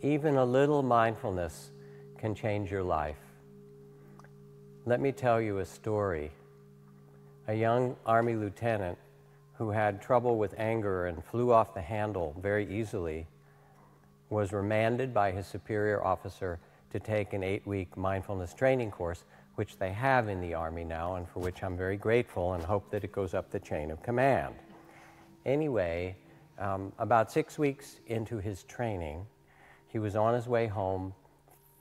Even a little mindfulness can change your life. Let me tell you a story. A young Army lieutenant who had trouble with anger and flew off the handle very easily was remanded by his superior officer to take an 8-week mindfulness training course, which they have in the Army now, and for which I'm very grateful and hope that it goes up the chain of command. Anyway, about 6 weeks into his training, he was on his way home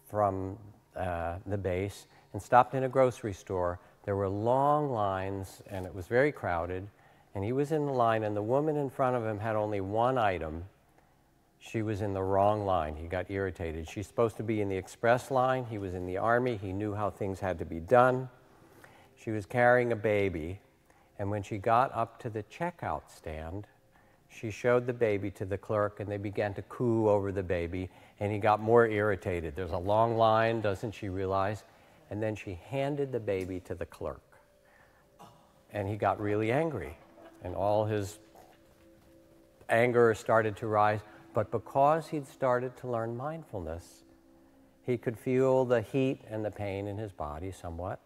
from the base and stopped in a grocery store. There were long lines, and it was very crowded, and he was in the line, and the woman in front of him had only one item. She was in the wrong line. He got irritated. She's supposed to be in the express line. He was in the Army. He knew how things had to be done. She was carrying a baby, and when she got up to the checkout stand, she showed the baby to the clerk, and they began to coo over the baby, and he got more irritated. There's a long line, doesn't she realize? And then she handed the baby to the clerk, and he got really angry, and all his anger started to rise. But because he'd started to learn mindfulness, he could feel the heat and the pain in his body somewhat.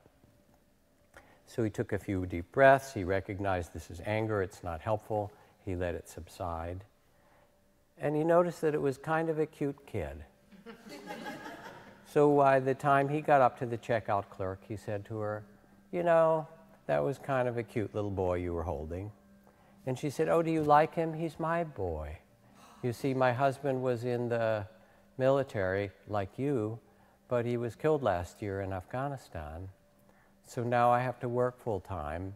So he took a few deep breaths. He recognized this is anger, it's not helpful. He let it subside. And he noticed that it was kind of a cute kid. So by the time he got up to the checkout clerk, he said to her, "You know, that was kind of a cute little boy you were holding." And she said, "Oh, do you like him? He's my boy. You see, my husband was in the military like you, but he was killed last year in Afghanistan. So now I have to work full time,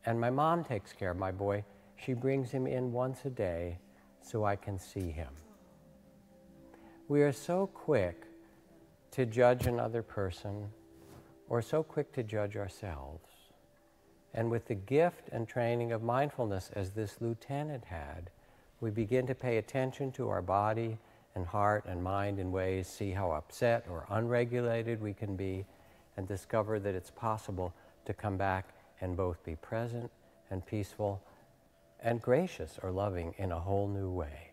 and my mom takes care of my boy. She brings him in once a day so I can see him." We are so quick to judge another person, or so quick to judge ourselves. And with the gift and training of mindfulness, as this lieutenant had, we begin to pay attention to our body and heart and mind in ways, see how upset or unregulated we can be, and discover that it's possible to come back and both be present and peaceful and gracious or loving in a whole new way.